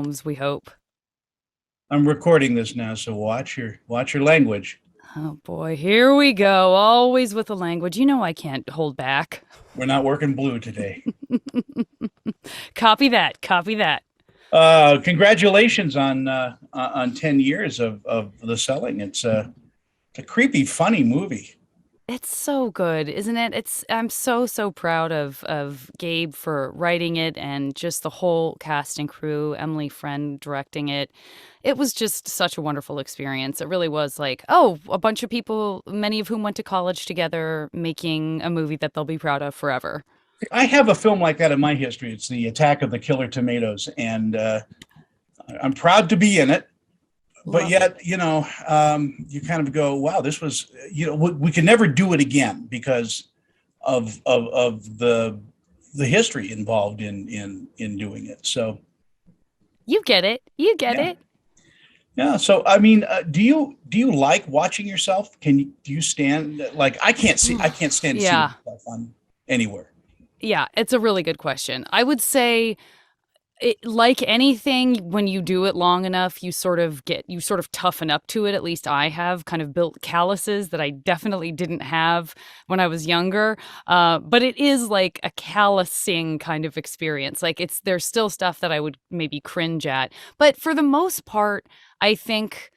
homes, we hope. I'm recording this now, so watch your language. Oh boy, here we go. Always with the language. You know I can't hold back. We're not working blue today. Copy that. Copy that. Congratulations on 10 years of the selling. It's a creepy, funny movie. It's so good, isn't it? I'm so proud of Gabe for writing it and just the whole cast and crew, Emily Friend directing it. It was just such a wonderful experience. It really was like, oh, a bunch of people, many of whom went to college together, making a movie that they'll be proud of forever. I have a film like that in my history. It's The Attack of the Killer Tomatoes, and I'm proud to be in it. But Love it. yet, you kind of go, wow, this was, we can never do it again because of the history involved in doing it. So You get it. You get yeah, it. yeah. So I mean, do you like watching yourself? Do you stand like I can't stand seeing Yeah. myself on anywhere. Yeah, it's a really good question. I would say like anything, when you do it long enough, you sort of toughen up to it. At least I have kind of built calluses that I definitely didn't have when I was younger. But it is like a callousing kind of experience. Like there's still stuff that I would maybe cringe at, but for the most part, I think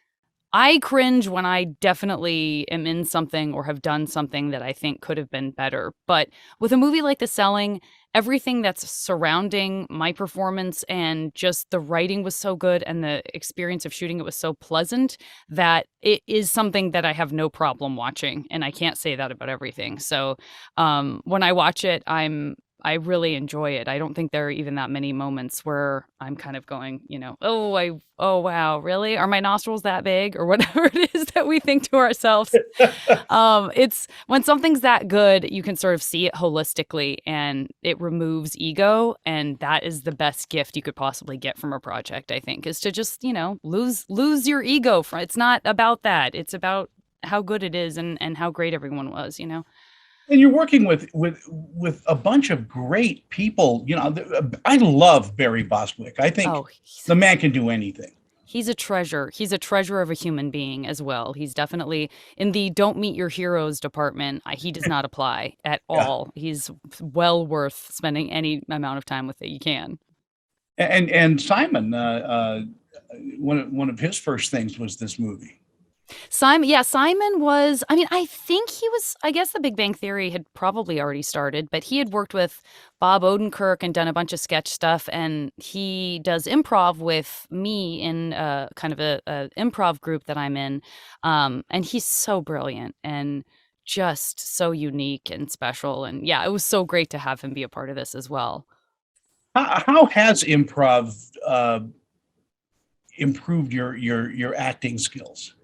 I cringe when I definitely am in something or have done something that I think could have been better. But with a movie like The Selling, everything that's surrounding my performance and just the writing was so good and the experience of shooting it was so pleasant that it is something that I have no problem watching. And I can't say that about everything. So when I watch it, I really enjoy it. I don't think there are even that many moments where I'm kind of going, oh wow, really? Are my nostrils that big or whatever it is that we think to ourselves. It's when something's that good, you can sort of see it holistically and it removes ego, and that is the best gift you could possibly get from a project, I think, is to just, lose your ego from it's not about that. It's about how good it is and how great everyone was. And you're working with a bunch of great people. I love Barry Bostwick. I think Oh, the man can do anything. he's a treasure. He's a treasure of a human being as well. He's definitely in the don't meet your heroes department. He does not apply at Yeah. all. He's well worth spending any amount of time with that you can. And Simon, one of his first things was this movie. Simon, yeah, Simon was, I mean, I think he was, I guess the Big Bang Theory had probably already started, but he had worked with Bob Odenkirk and done a bunch of sketch stuff. And he does improv with me in kind of a improv group that I'm in. And he's so brilliant and just so unique and special. And yeah, it was so great to have him be a part of this as well. How has improv improved your acting skills?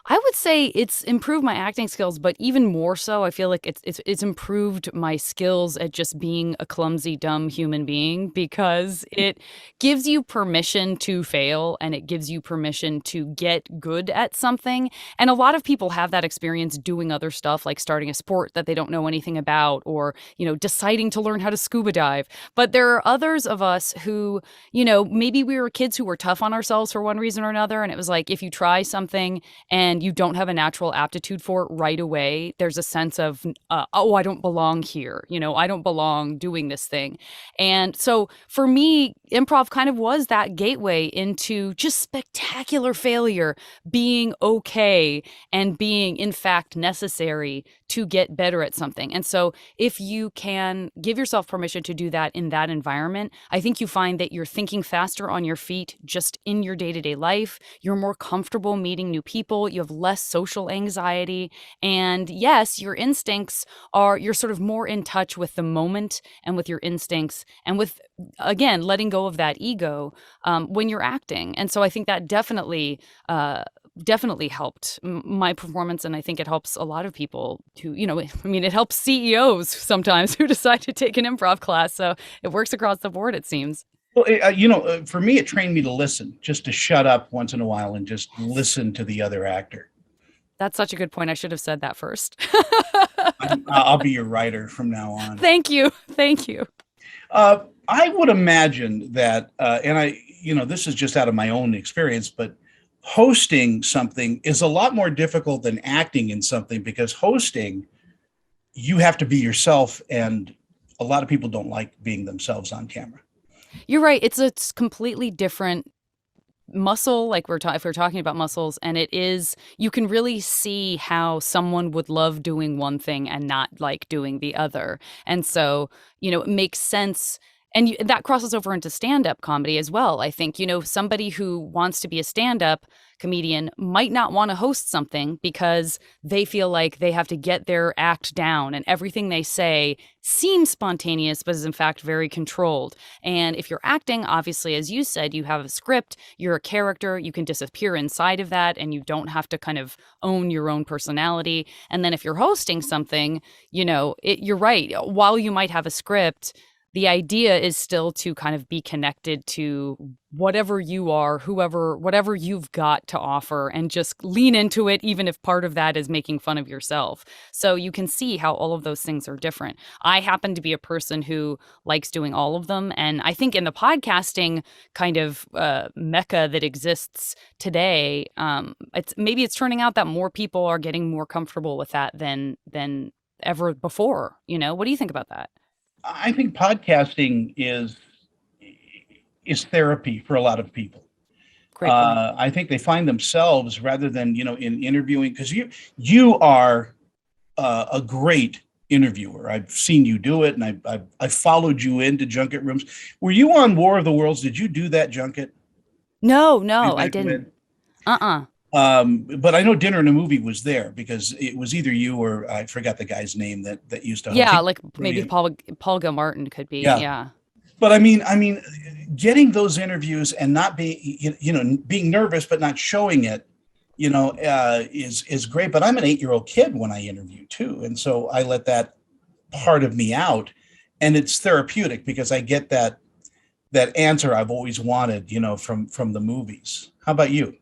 I would say it's improved my acting skills, but even more so, I feel like it's improved my skills at just being a clumsy, dumb human being because it gives you permission to fail and it gives you permission to get good at something. And a lot of people have that experience doing other stuff like starting a sport that they don't know anything about or, deciding to learn how to scuba dive. But there are others of us who, maybe we were kids who were tough on ourselves for one reason or another. And it was like if you try something and you don't have a natural aptitude for it right away, there's a sense of, oh, I don't belong here. I don't belong doing this thing. And so for me, improv kind of was that gateway into just spectacular failure, being okay and being, in fact, necessary to get better at something. And so if you can give yourself permission to do that in that environment, I think you find that you're thinking faster on your feet just in your day-to-day life. You're more comfortable meeting new people. You have less social anxiety. And yes, your instincts you're sort of more in touch with the moment and with your instincts and with, again, letting go of that ego when you're acting. And so I think that definitely helped my performance, and I think it helps a lot of people who, I mean, it helps CEOs sometimes who decide to take an improv class. So it works across the board, it seems. Well, for me, it trained me to listen, just to shut up once in a while and just listen to the other actor. That's such a good point. I should have said that first. I'll be your writer from now on. Thank you. Thank you. I would imagine that, and this is just out of my own experience, but hosting something is a lot more difficult than acting in something, because hosting, you have to be yourself, and a lot of people don't like being themselves on camera. You're right. It's completely different muscle, like if we're talking about muscles, and it is, you can really see how someone would love doing one thing and not like doing the other. And so, it makes sense. And that crosses over into stand-up comedy as well. I think, somebody who wants to be a stand-up comedian might not want to host something because they feel like they have to get their act down and everything they say seems spontaneous but is in fact very controlled. And if you're acting, obviously, as you said, you have a script, you're a character, you can disappear inside of that and you don't have to kind of own your own personality. And then if you're hosting something, you're right. While you might have a script, the idea is still to kind of be connected to whatever you are, whatever you've got to offer, and just lean into it, even if part of that is making fun of yourself. So you can see how all of those things are different. I happen to be a person who likes doing all of them. And I think in the podcasting kind of mecca that exists today, it's turning out that more people are getting more comfortable with that than ever before. What do you think about that? I think podcasting is therapy for a lot of people. Great point. I think they find themselves, rather than in interviewing, because you are a great interviewer. I've seen you do it, and I followed you into junket rooms. Were you on War of the Worlds? Did you do that junket? No, I didn't. Uh-uh. But I know Dinner and a Movie was there, because it was either you or I forgot the guy's name that used to host. Yeah, like maybe Paul Gilmartin could be. Yeah. Yeah. But I mean, getting those interviews and not being nervous but not showing it, is great. But I'm an 8-year-old kid when I interview too, and so I let that part of me out, and it's therapeutic because I get that answer I've always wanted, from the movies. How about you?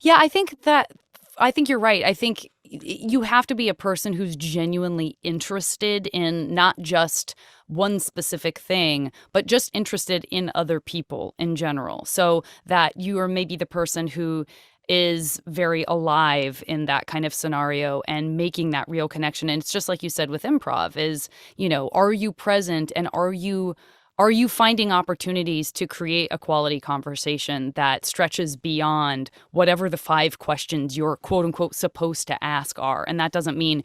Yeah, I think you're right. I think you have to be a person who's genuinely interested in not just one specific thing, but just interested in other people in general. So that you are maybe the person who is very alive in that kind of scenario and making that real connection. And it's just like you said with improv is, are you present, and are you finding opportunities to create a quality conversation that stretches beyond whatever the 5 questions you're quote unquote supposed to ask are? And that doesn't mean,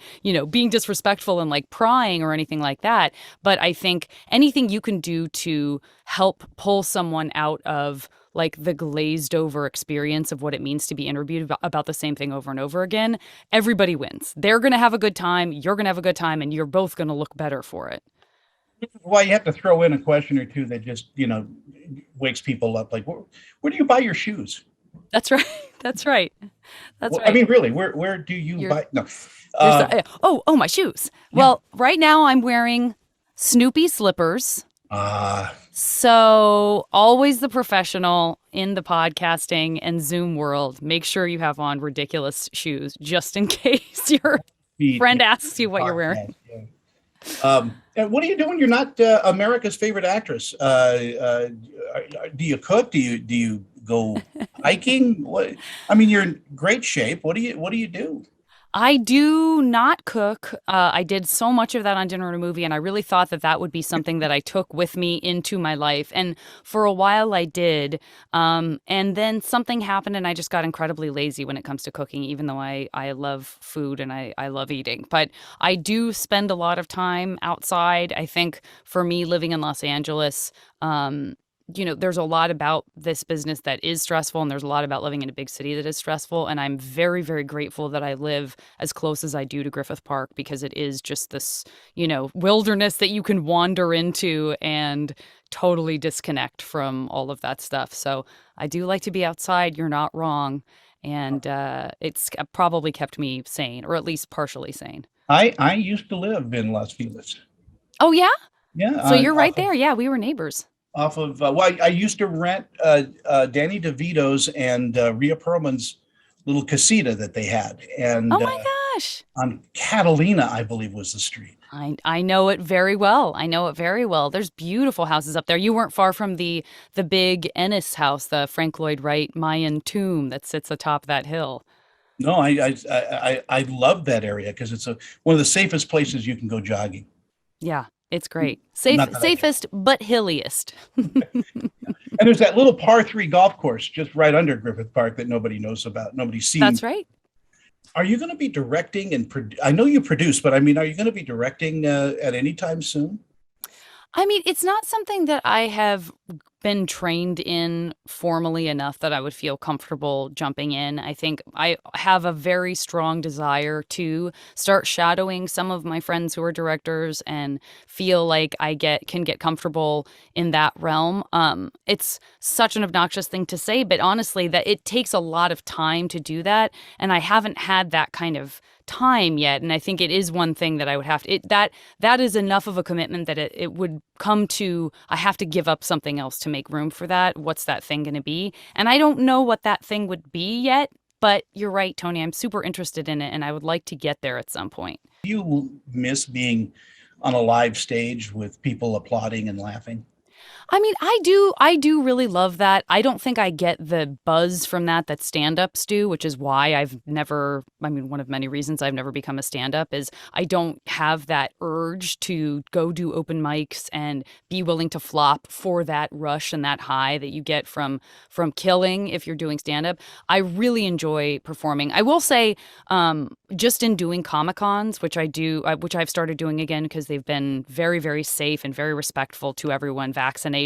being disrespectful and like prying or anything like that. But I think anything you can do to help pull someone out of like the glazed over experience of what it means to be interviewed about the same thing over and over again, everybody wins. They're going to have a good time. You're going to have a good time, and you're both going to look better for it. Well, you have to throw in a question or two that just, wakes people up. Like, where do you buy your shoes? That's right. That's right. That's right. I mean, really, where do you buy? No. My shoes. Yeah. Well, right now I'm wearing Snoopy slippers. So always the professional in the podcasting and Zoom world. Make sure you have on ridiculous shoes just in case your friend asks you what you're wearing. And what do you do when you're not America's favorite actress? Do you cook? Do you go hiking? What? I mean, you're in great shape. What do you do? I do not cook. I did so much of that on Dinner and a Movie, and I really thought that would be something that I took with me into my life. And for a while I did. And then something happened, and I just got incredibly lazy when it comes to cooking, even though I love food and I love eating. But I do spend a lot of time outside. I think for me, living in Los Angeles, there's a lot about this business that is stressful, and there's a lot about living in a big city that is stressful. And I'm very, very grateful that I live as close as I do to Griffith Park, because it is just this, wilderness that you can wander into and totally disconnect from all of that stuff. So I do like to be outside. You're not wrong. And it's probably kept me sane, or at least partially sane. I used to live in Las Vegas. Oh, yeah? Yeah. So you're right there. Yeah, we were neighbors. Off of I used to rent Danny DeVito's and Rhea Perlman's little casita that they had, and Oh my gosh. on Catalina, I believe was the street. I know it very well. I know it very well. There's beautiful houses up there. You weren't far from the big Ennis house, the Frank Lloyd Wright Mayan tomb that sits atop that hill. No, I love that area because it's one of the safest places you can go jogging. Yeah, it's great. Not that I can. Safest but hilliest. And there's that little par 3 golf course just right under Griffith Park that nobody knows about. Nobody's seen. That's right. Are you going to be directing I know you produce, but I mean, are you going to be directing at any time soon? I mean, it's not something that I have been trained in formally enough that I would feel comfortable jumping in. I think I have a very strong desire to start shadowing some of my friends who are directors and feel like I can get comfortable in that realm. It's such an obnoxious thing to say, but honestly, that it takes a lot of time to do that, and I haven't had that kind of time yet. And I think it is one thing that I would have to that is enough of a commitment that it would come to I have to give up something else to make room for that. What's that thing going to be? And I don't know what that thing would be yet, but you're right, Tony. I'm super interested in it and I would like to get there at some point. Do you miss being on a live stage with people applauding and laughing? I mean, I do really love that. I don't think I get the buzz from that stand-ups do, which is why I mean, one of many reasons I've never become a stand-up is I don't have that urge to go do open mics and be willing to flop for that rush and that high that you get from killing if you're doing stand-up. I really enjoy performing. I will say, just in doing Comic Cons, which I've started doing again because they've been very, very safe and very respectful to everyone, vaccinations,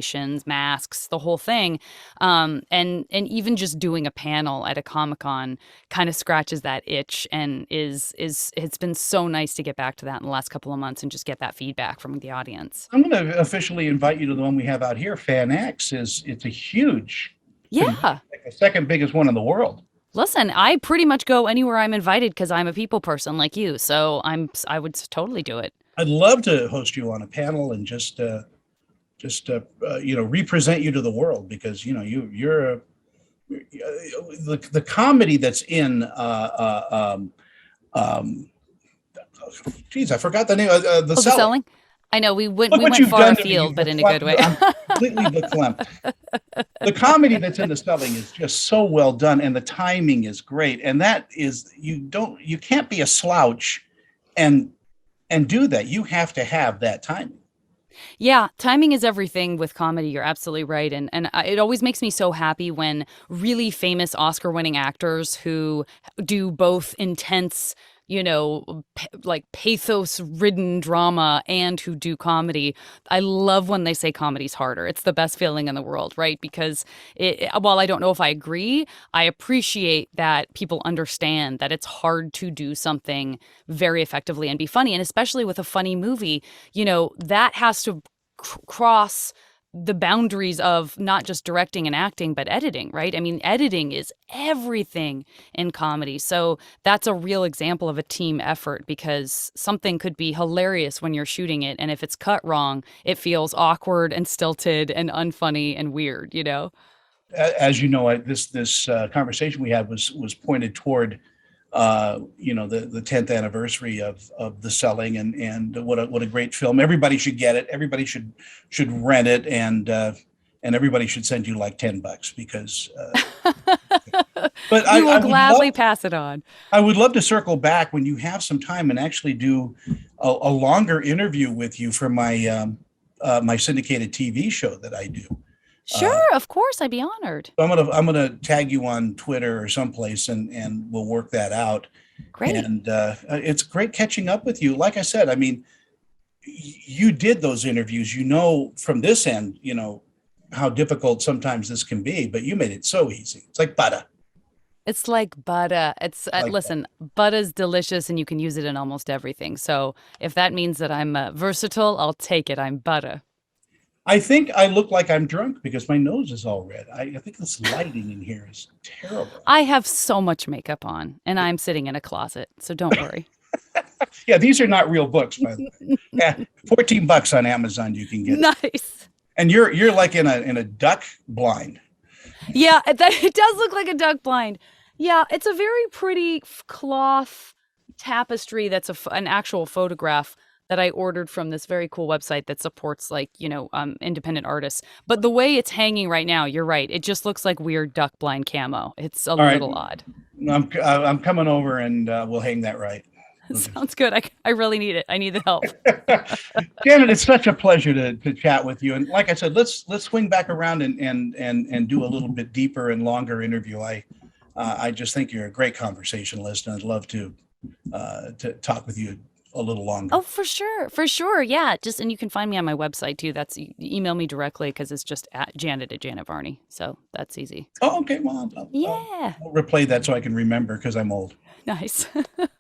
masks, the whole thing. And even just doing a panel at a Comic Con kind of scratches that itch and is it's been so nice to get back to that in the last couple of months and just get that feedback from the audience. I'm going to officially invite you to the one we have out here. Fan X it's a huge convention, Yeah. like the second biggest one in the world. Listen, I pretty much go anywhere I'm invited because I'm a people person like you. So I would totally do it. I'd love to host you on a panel and represent you to the world because you're the comedy that's in geez, I forgot the name of the Oh, the Selling. selling? I know Look we what went you've far done to me. afield, but in a good way. I'm completely verklempt. The comedy that's in the Selling is just so well done, and the timing is great. And that is you can't be a slouch and do that. You have to have that timing. Yeah, timing is everything with comedy. You're absolutely right, and it always makes me so happy when really famous Oscar-winning actors who do both intense, like pathos-ridden drama and who do comedy. I love when they say comedy's harder. It's the best feeling in the world, right? Because while I don't know if I agree, I appreciate that people understand that it's hard to do something very effectively and be funny, and especially with a funny movie, that has to cross the boundaries of not just directing and acting, but editing, right? I mean, editing is everything in comedy. So that's a real example of a team effort because something could be hilarious when you're shooting it. And if it's cut wrong, it feels awkward and stilted and unfunny and weird. As you know, this conversation we had was pointed toward the 10th anniversary of The Selling, and what a great film. Everybody should get it. Everybody should rent it, and everybody should send you like $10 because. But we will gladly pass it on. I would love to circle back when you have some time and actually do a longer interview with you for my my syndicated TV show that I do. Sure, of course, I'd be honored. I'm gonna tag you on Twitter or someplace, and we'll work that out. Great. And it's great catching up with you. Like I said, I mean, you did those interviews. From this end, how difficult sometimes this can be, but you made it so easy. It's like butter. It's like butter. It's listen, butter's delicious, and you can use it in almost everything. So if that means that I'm versatile, I'll take it. I'm butter. I think I look like I'm drunk because my nose is all red. I think this lighting in here is terrible. I have so much makeup on, and I'm sitting in a closet, so don't worry. Yeah, these are not real books, by the way. Yeah, $14 on Amazon you can get. Nice. And you're like in a duck blind. Yeah, it does look like a duck blind. Yeah, it's a very pretty cloth tapestry that's an actual photograph that I ordered from this very cool website that supports like, independent artists. But the way it's hanging right now, you're right. It just looks like weird duck blind camo. It's a All right, little odd. I'm coming over and we'll hang that right. Sounds good. I really need it. I need the help. Janet, it's such a pleasure to chat with you. And like I said, let's swing back around and do a little bit deeper and longer interview. I just think you're a great conversationalist, and I'd love to talk with you a little longer. Oh, for sure. For sure. Yeah. And you can find me on my website too. Email me directly because it's just at Janet Varney. So that's easy. Oh, okay. Well, Yeah. I'll replay that so I can remember because I'm old. Nice.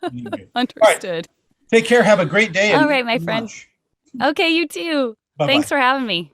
Anyway. Understood. Take care. Have a great day. All right, my friend. Okay, you too. Bye-bye. Thanks for having me.